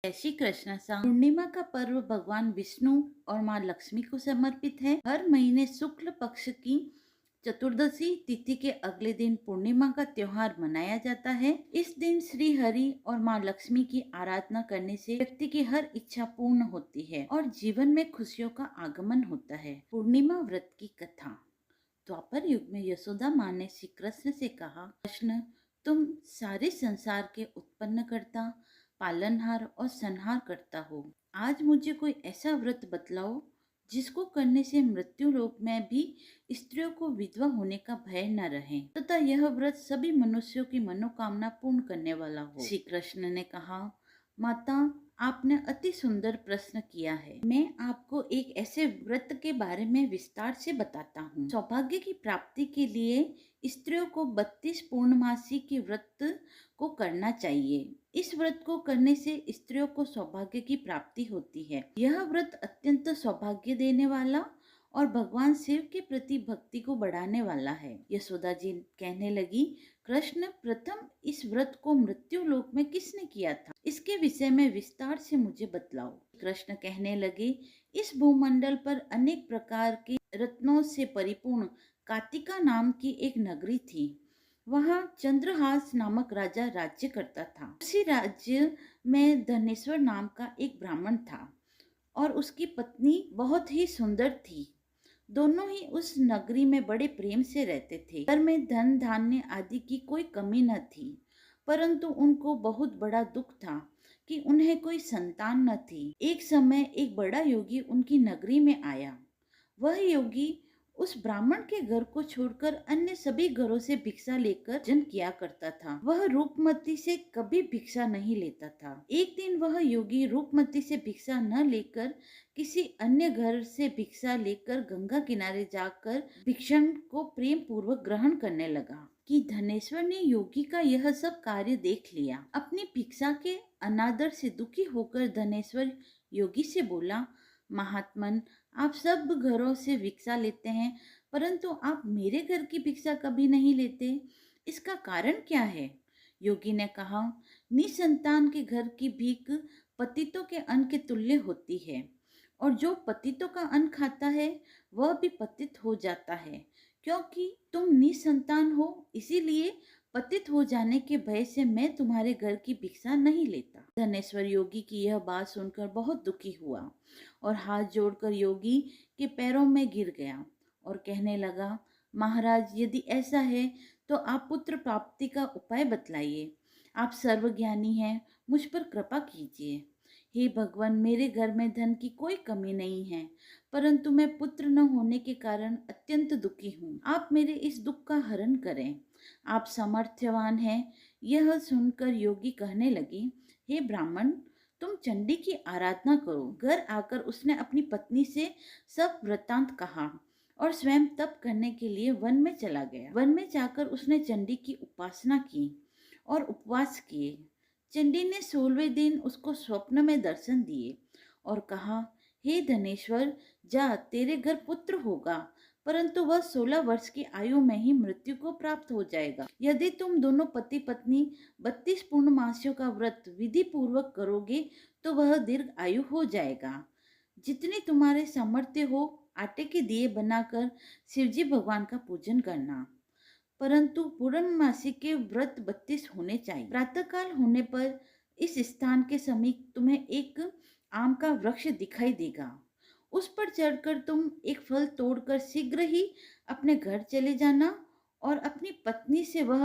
जय श्री कृष्ण सा। पूर्णिमा का पर्व भगवान विष्णु और माँ लक्ष्मी को समर्पित है। हर महीने शुक्ल पक्ष की चतुर्दशी तिथि के अगले दिन पूर्णिमा का त्योहार मनाया जाता है। इस दिन श्री हरि और माँ लक्ष्मी की आराधना करने से व्यक्ति की हर इच्छा पूर्ण होती है और जीवन में खुशियों का आगमन होता है। पूर्णिमा व्रत की कथा। द्वापर युग में यशोदा माँ ने श्री कृष्ण से कहा, कृष्ण, तुम सारे संसार के उत्पन्न करता, पालनहार और संहार करता हो। आज मुझे कोई ऐसा व्रत बतलाओ जिसको करने से मृत्यु लोक में भी स्त्रियों को विधवा होने का भय न रहे तथा यह व्रत सभी मनुष्यों की मनोकामना पूर्ण करने वाला हो। श्री कृष्ण ने कहा, माता, आपने अति सुंदर प्रश्न किया है। मैं आपको एक ऐसे व्रत के बारे में विस्तार से बताता हूँ। सौभाग्य की प्राप्ति के लिए स्त्रियों को 32 पूर्णमासी के व्रत को करना चाहिए। इस व्रत को करने से स्त्रियों को सौभाग्य की प्राप्ति होती है। यह व्रत अत्यंत सौभाग्य देने वाला और भगवान शिव के प्रति भक्ति को बढ़ाने वाला है। यशोदा जी कहने लगी, कृष्ण, प्रथम इस व्रत को मृत्यु लोक में किसने किया था? इसके विषय में विस्तार से मुझे बतलाओ। कृष्ण कहने लगे, इस भूमंडल पर अनेक प्रकार के रत्नों से परिपूर्ण कातिका नाम की एक नगरी थी। वहाँ चंद्रहास नामक राजा राज्य करता था। उसी राज्य में धनेश्वर नाम का एक ब्राह्मण था और उसकी पत्नी बहुत ही सुंदर थी। दोनों ही उस नगरी में बड़े प्रेम से रहते थे। घर में धन धान्य आदि की कोई कमी न थी, परंतु उनको बहुत बड़ा दुख था कि उन्हें कोई संतान न थी। एक समय एक बड़ा योगी उनकी नगरी में आया। वह योगी उस ब्राह्मण के घर को छोड़कर अन्य सभी घरों से भिक्षा लेकर जन किया करता था। वह रूपमती से कभी भिक्षा नहीं लेता था। एक दिन वह योगी रूपमती से भिक्षा न लेकर किसी अन्य घर से भिक्षा लेकर गंगा किनारे जाकर भिक्षण को प्रेम पूर्वक ग्रहण करने लगा कि धनेश्वर ने योगी का यह सब कार्य देख लिया। अपनी भिक्षा के अनादर से दुखी होकर धनेश्वर योगी से बोला, महात्मन, आप सब घरों से भिक्षा लेते हैं, परंतु आप मेरे घर की भिक्षा कभी नहीं लेते। इसका कारण क्या है? योगी ने कहा, निसंतान के घर की भीख पतितों के अन्न के तुल्य होती है और जो पतितों का अन्न खाता है वह भी पतित हो जाता है। क्योंकि तुम निसंतान हो, इसीलिए पतित हो जाने के भय से मैं तुम्हारे घर की भिक्षा नहीं लेता। धनेश्वर योगी की यह बात सुनकर बहुत दुखी हुआ और हाथ जोड़कर योगी के पैरों में गिर गया और कहने लगा, महाराज, यदि ऐसा है तो आप पुत्र प्राप्ति का उपाय बतलाइए। आप सर्वज्ञानी हैं, मुझ पर कृपा कीजिए। हे भगवान, मेरे घर में धन की कोई कमी नहीं है, परंतु मैं पुत्र न होने के कारण अत्यंत दुखी हूँ। आप मेरे इस दुख का हरण करें। आप समर्थवान हैं। यह सुनकर योगी कहने लगे, हे ब्राह्मण, तुम चंडी की आराधना करो। घर आकर उसने अपनी पत्नी से सब वृत्तांत कहा और स्वयं तप करने के लिए वन में चला गया। वन में जाकर उसने चंडी की उपासना की और उपवास किए। चंडी ने 16वें दिन उसको स्वप्न में दर्शन दिए और कहा, हे धनेश्वर, जा, तेरे घर पुत्र होगा, परंतु वह 16 वर्ष की आयु में ही मृत्यु को प्राप्त हो जाएगा। यदि तुम दोनों पति पत्नी 32 पूर्णमासियों का व्रत विधि पूर्वक करोगे तो वह दीर्घ आयु हो जाएगा। जितनी तुम्हारे सामर्थ्य हो, आटे के दिए बनाकर शिवजी भगवान का पूजन करना, परंतु पूर्णमासी के व्रत 32 होने चाहिए। प्रातःकाल होने पर इस स्थान के समीप तुम्हें एक आम का वृक्ष दिखाई देगा। उस पर चढ़कर तुम एक फल तोड़कर शीघ्र ही अपने घर चले जाना और अपनी पत्नी से वह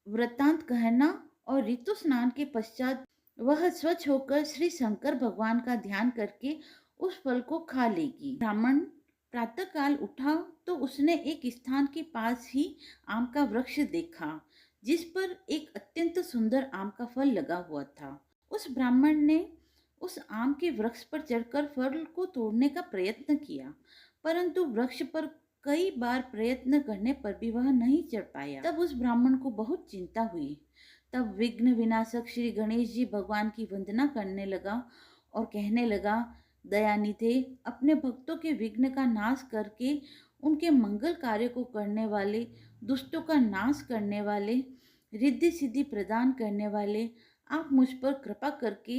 वृतांत कहना और ऋतु स्नान के पश्चात वह स्वच्छ होकर श्री शंकर भगवान का ध्यान करके उस फल को खा लेगी। ब्राह्मण प्रातःकाल उठा तो उसने एक स्थान के पास ही आम का वृक्ष देखा जिस पर एक अत्यंत सुंदर आम का फल लगा हुआ था। उस ब्राह्मण ने उस आम के वृक्ष पर चढ़कर फल को तोड़ने का प्रयत्न किया, परंतु वृक्ष पर कई बार प्रयत्न करने पर भी वह नहीं चढ़ पाया। तब उस ब्राह्मण को बहुत चिंता हुई। तब विघ्न विनाशक श्री गणेश जी भगवान की वंदना करने लगा और कहने लगा, दयानिधे, अपने भक्तों के विघ्न का नाश करके उनके मंगल कार्य को करने वाले, दुष्टों का नाश करने वाले, रिद्धि सिद्धि प्रदान करने वाले, आप मुझ पर कृपा करके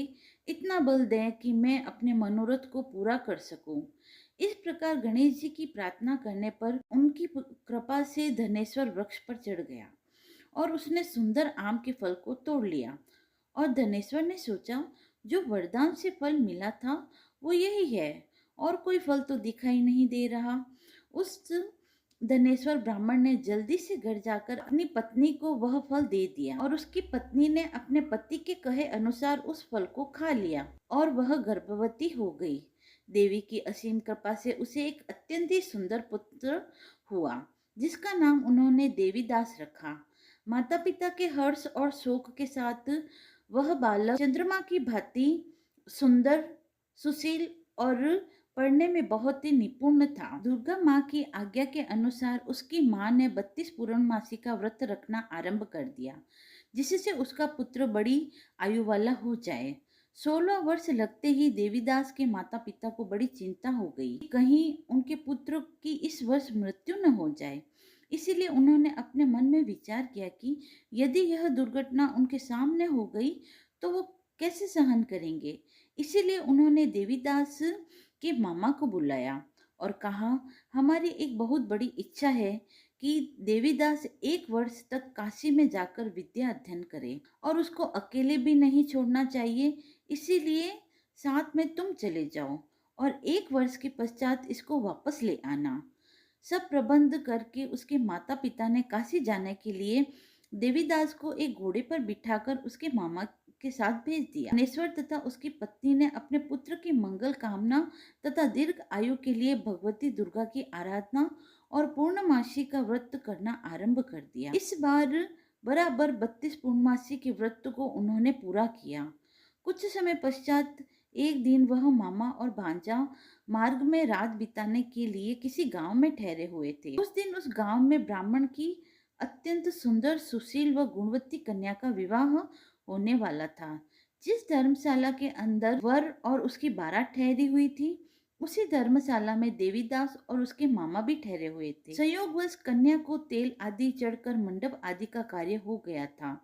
इतना बल दें कि मैं अपने मनोरथ को पूरा कर सकूं। इस प्रकार गणेश जी की प्रार्थना करने पर उनकी कृपा से धनेश्वर वृक्ष पर चढ़ गया और उसने सुंदर आम के फल को तोड़ लिया। और धनेश्वर ने सोचा, जो वरदान से फल मिला था वो यही है, और कोई फल तो दिखाई नहीं दे रहा। उस धनेश्वर ब्राह्मण ने जल्दी से घर जाकर अपनी पत्नी को वह फल दे दिया और उसकी पत्नी ने अपने पति के कहे अनुसार उस फल को खा लिया और वह गर्भवती हो गई। देवी की असीम कृपा से उसे एक अत्यंत ही सुंदर पुत्र हुआ, जिसका नाम उन्होंने देवीदास रखा। माता पिता के हर्ष और शोक के साथ वह बालक चंद्रमा की भांति सुंदर, सुशील और पढ़ने में बहुत ही निपुण था। दुर्गा माँ की आज्ञा के अनुसार उसकी माँ ने 32 पूर्णमासी का व्रत रखना आरंभ कर दिया, जिससे उसका पुत्र बड़ी आयु वाला हो जाए। 16 वर्ष लगते ही देवीदास के माता पिता को बड़ी चिंता हो गई, कहीं उनके पुत्र की इस वर्ष मृत्यु न हो जाए। इसीलिए उन्होंने अपने मन में विचार किया कि यदि यह दुर्घटना उनके सामने हो गई तो वो कैसे सहन करेंगे। इसीलिए उन्होंने देवीदास के मामा को बुलाया और कहा, हमारी एक बहुत बड़ी इच्छा है कि देवीदास 1 वर्ष तक काशी में जाकर विद्या अध्ययन करे और उसको अकेले भी नहीं छोड़ना चाहिए। इसीलिए साथ में तुम चले जाओ और 1 वर्ष के पश्चात इसको वापस ले आना। सब प्रबंध करके उसके माता पिता ने काशी जाने के लिए देवीदास को एक घोड़े पर बिठाकर उसके मामा के साथ भेज दिया। गणेश्वर तथा उसकी पत्नी ने अपने पुत्र की मंगल कामना तथा दीर्घ आयु के लिए भगवती दुर्गा की आराधना और पूर्णमासी का व्रत करना आरंभ कर दिया। इस बार बराबर 32 पूर्णमासी के व्रत को उन्होंने पूरा किया। कुछ समय पश्चात एक दिन वह मामा और भांजा मार्ग में रात बिताने के लिए किसी गांव में ठहरे हुए थे। उस दिन उस गांव में ब्राह्मण की अत्यंत सुंदर, सुशील व गुणवती कन्या का विवाह होने वाला था। जिस धर्मशाला के अंदर वर और उसकी बारात ठहरी हुई थी, उसी धर्मशाला में देवीदास और उसके मामा भी ठहरे हुए थे। संयोगवश कन्या को तेल आदि चढ़कर मंडप आदि का कार्य हो गया था,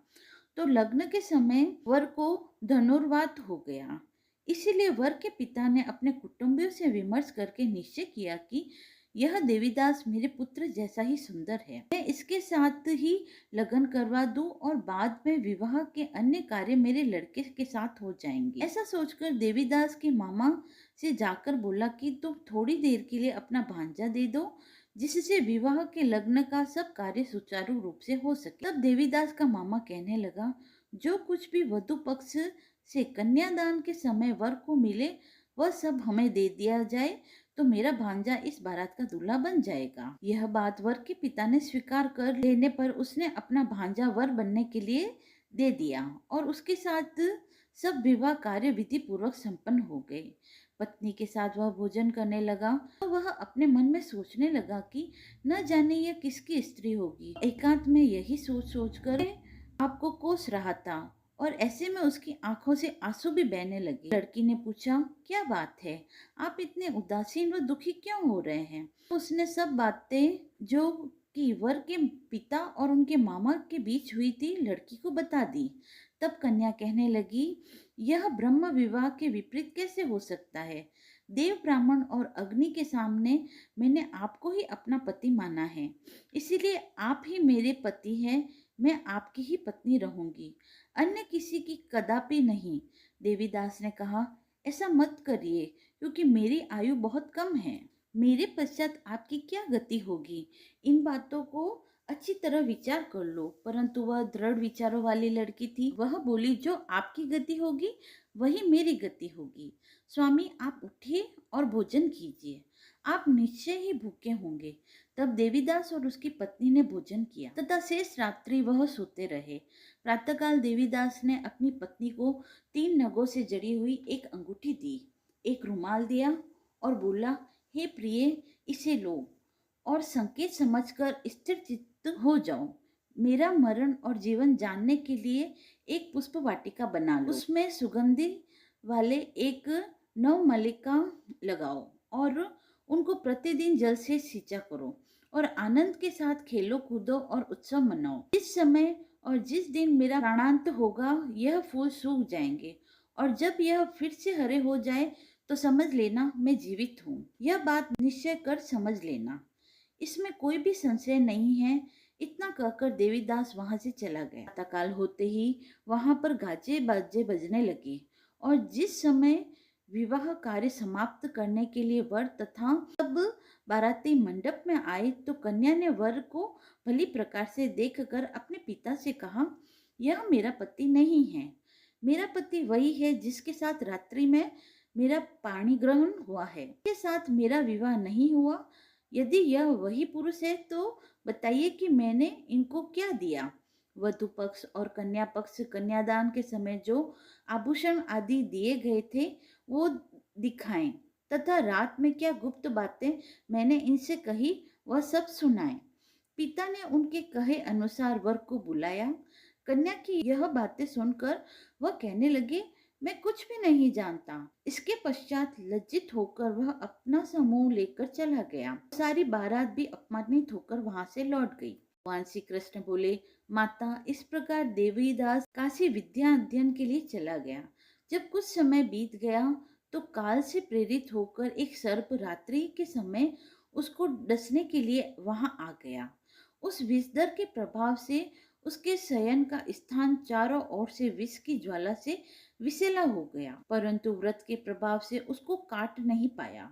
तो लग्न के समय वर को धनुर्वात हो गया। इसीलिए वर के पिता ने अपने कुटुंबियों से विमर्श करके निश्चय किया कि यह देवीदास मेरे पुत्र जैसा ही सुंदर है, मैं इसके साथ ही लगन करवा दूं और बाद में विवाह के अन्य कार्य मेरे लड़के के साथ हो जाएंगे। ऐसा सोचकर देवीदास के मामा से जाकर बोला कि तुम थोड़ी देर के लिए अपना भांजा दे दो, जिससे विवाह के लग्न का सब कार्य सुचारू रूप से हो सके। तब देवीदास का मामा कहने लगा, जो कुछ भी वधु पक्ष से कन्यादान के समय वर को मिले वह सब हमें दे दिया जाए, तो मेरा भांजा इस बारात का दूल्हा बन जाएगा। यह बात वर के पिता ने स्वीकार कर लेने पर उसने अपना भांजा वर बनने के लिए दे दिया और उसके साथ सब विवाह कार्य विधि पूर्वक संपन्न हो गए। पत्नी के साथ वह भोजन करने लगा तो वह अपने मन में सोचने लगा कि न जाने यह किसकी स्त्री होगी। एकांत में यही सोच सोच कर आपको कोस रहा था और ऐसे में उसकी आंखों से आंसू भी बहने लगे। लड़की ने पूछा, क्या बात है, आप इतने उदासीन व दुखी क्यों हो रहे हैं। उसने सब बातें जो कि वर के पिता और उनके मामा के बीच हुई थी लड़की को बता दी। तब कन्या कहने लगी, यह ब्रह्म विवाह के विपरीत कैसे हो सकता है। देव, ब्राह्मण और अग्नि के सामने मैंने आपको ही अपना पति माना है, इसीलिए आप ही मेरे पति हैं। मैं आपकी ही पत्नी रहूंगी, अन्य किसी की कदापि नहीं। देवीदास ने कहा, ऐसा मत करिए, क्योंकि मेरी आयु बहुत कम है। मेरे पश्चात आपकी क्या गति होगी, इन बातों को अच्छी तरह विचार कर लो। परंतु वह दृढ़ विचारों वाली लड़की थी। वह बोली, जो आपकी गति होगी वही मेरी गति होगी। स्वामी, आप उठिए और भोजन कीजिए, आप निश्चय ही भूखे होंगे। तब देवीदास और उसकी पत्नी ने भोजन किया तथा शेष रात्रि वह सोते रहे। प्रातःकाल देवीदास ने अपनी पत्नी को 3 नगों से जड़ी हुई एक अंगूठी दी, एक रुमाल दिया और बोला, हे प्रिय, इसे लो और संकेत समझकर स्थिर चित्त हो जाओ। मेरा मरण और जीवन जानने के लिए एक पुष्प वाटिका बना लो, उसमें सुगंधि वाले एक नवमल्लिका लगाओ और उनको प्रतिदिन जल से सींचा करो और आनंद के साथ खेलो कूदो और उत्सव मनाओ। जिस समय और जिस दिन मेरा प्राणांत होगा यह फूल सूख जाएंगे और जब यह फिर से हरे हो जाए तो समझ लेना मैं जीवित हूँ। यह बात निश्चय कर समझ लेना, इसमें कोई भी संशय नहीं है। इतना कहकर देवीदास वहां से चला गया। प्रातःकाल होते ही वहां पर गाजे बाजे बजने लगे और जिस समय विवाह कार्य समाप्त करने के लिए वर तथा सब बाराती मंडप में आए तो कन्या ने वर को भली प्रकार से देखकर अपने पिता से कहा, यह मेरा पति नहीं है। मेरा पति वही है जिसके साथ रात्रि में मेरा पाणी ग्रहण हुआ है, के साथ मेरा विवाह नहीं हुआ। यदि यह वही पुरुष है तो बताइए कि मैंने इनको क्या दिया। वधु पक्ष और कन्या पक्ष कन्यादान के समय जो आभूषण आदि दिए गए थे वो दिखाएं तथा रात में क्या गुप्त बातें मैंने इनसे कही वह सब सुनाएं। पिता ने उनके कहे अनुसार वर को बुलाया। कन्या की यह बातें सुनकर वह कहने लगे, मैं कुछ भी नहीं जानता। इसके पश्चात लज्जित होकर वह अपना समूह लेकर चला गया। सारी बारात भी अपमानित होकर वहां से लौट गई। भगवान श्री कृष्ण बोले, माता, इस प्रकार देवीदास काशी विद्या अध्ययन के लिए चला गया। जब कुछ समय बीत गया तो काल से प्रेरित होकर एक सर्प रात्रि के समय उसको डसने के लिए वहां आ गया। उस विषधर के प्रभाव से उसके शयन का स्थान चारों ओर से विष की ज्वाला से विषैला हो गया, परंतु व्रत के प्रभाव से उसको काट नहीं पाया,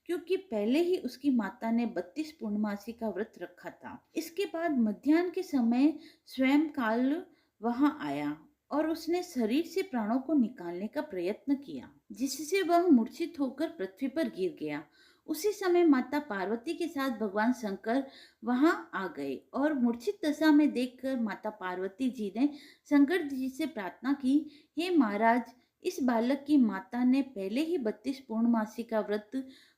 क्योंकि पहले ही उसकी माता ने 32 पूर्णमासी का व्रत रखा था। इसके बाद मध्याह्न के समय स्वयं काल वहां आया और उसने शरीर से प्राणों को निकालने का प्रयत्न किया, जिससे वह मूर्छित होकर पृथ्वी पर गिर गया। उसी समय माता पार्वती के साथ भगवान शंकर वहां आ गए और मूर्छित दशा में देखकर माता पार्वती जी ने शंकर जी से प्रार्थना की, हे महाराज, इस बालक की माता ने पहले ही 32 पूर्णमासी का व्रत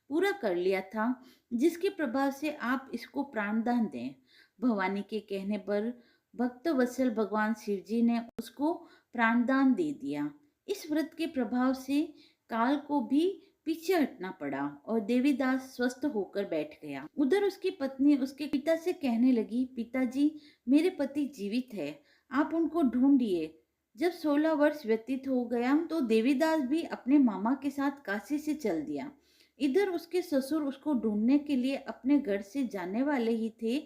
पूरा कर लिया था, जिसके प्रभाव से आप इसको प्राणदान दें। भवानी के कहने पर भक्त वत्सल भगवान शिव जी ने उसको प्राणदान दे दिया। इस व्रत के प्रभाव से काल को भी पीछे हटना पड़ा और देवीदास स्वस्थ होकर बैठ गया। उधर उसकी पत्नी उसके पिता से कहने लगी, पिताजी, मेरे पति जीवित है, आप उनको ढूंढिए। जब 16 वर्ष व्यतीत हो गया तो देवीदास भी अपने मामा के साथ काशी से चल दिया। इधर उसके ससुर उसको ढूंढने के लिए अपने घर से जाने वाले ही थे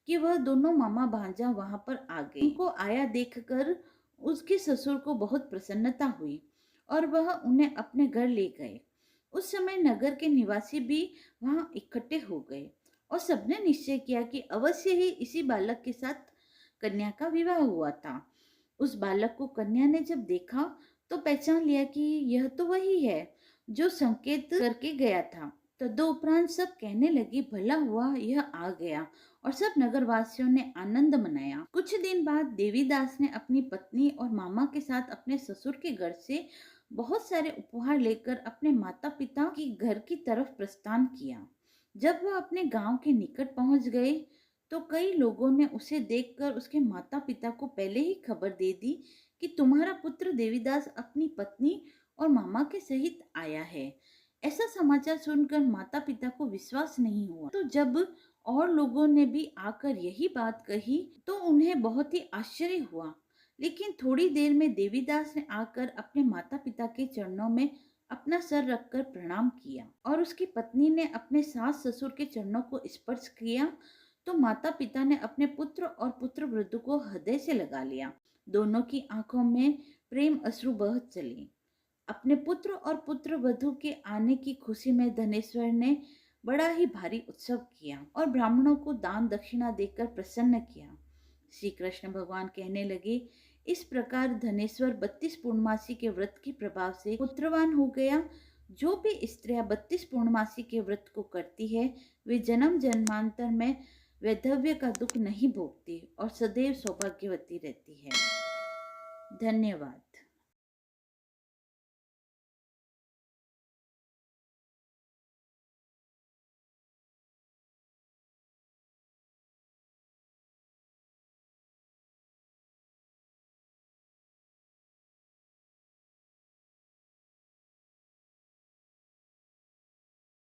कि वह दोनों मामा भांजा वहां पर आ गए। उनको आया देखकर उसके ससुर को बहुत प्रसन्नता हुई और वह उन्हें अपने घर ले गए। उस समय नगर के निवासी भी वहां इकट्ठे हो गए और सबने निश्चय किया कि अवश्य ही इसी बालक के साथ कन्या का विवाह हुआ था। उस बालक को कन्या ने जब देखा तो पहचान लिया कि यह तो वही है जो संकेत करके गया था। तदोपरांत सब कहने लगे, भला हुआ यह आ गया, और सब नगरवासियों ने आनंद मनाया। कुछ दिन बाद देवीदास ने अपनी पत्नी और मामा के साथ अपने ससुर के घर से बहुत सारे उपहार लेकर अपने माता पिता की घर की तरफ प्रस्थान किया। जब वह अपने गांव के निकट पहुंच गए तो कई लोगों ने उसे देखकर उसके माता पिता को पहले ही खबर दे दी कि तुम्हारा पुत्र देवीदास अपनी पत्नी और मामा के सहित आया है। ऐसा समाचार सुनकर माता पिता को विश्वास नहीं हुआ। तो जब और लोगों ने भी आकर यही बात कही तो उन्हें बहुत ही आश्चर्य हुआ। लेकिन थोड़ी देर में देवीदास ने आकर अपने माता पिता के चरणों में अपना सर रखकर प्रणाम किया और उसकी पत्नी ने अपने सास ससुर के चरणों को स्पर्श किया तो माता पिता ने अपने पुत्र और पुत्र वधू को हृदय से लगा लिया। दोनों की आंखों में प्रेम अश्रु बह चले। अपने पुत्र और पुत्र वधू के आने की खुशी में धनेश्वर ने बड़ा ही भारी उत्सव किया और ब्राह्मणों को दान दक्षिणा देकर प्रसन्न किया। श्री कृष्ण भगवान कहने लगे, इस प्रकार धनेश्वर 32 पूर्णमासी के व्रत के प्रभाव से पुत्रवान हो गया। जो भी स्त्रियां 32 पूर्णमासी के व्रत को करती है वे जन्म जन्मांतर में वैधव्य का दुख नहीं भोगती और सदैव सौभाग्यवती रहती है। धन्यवाद।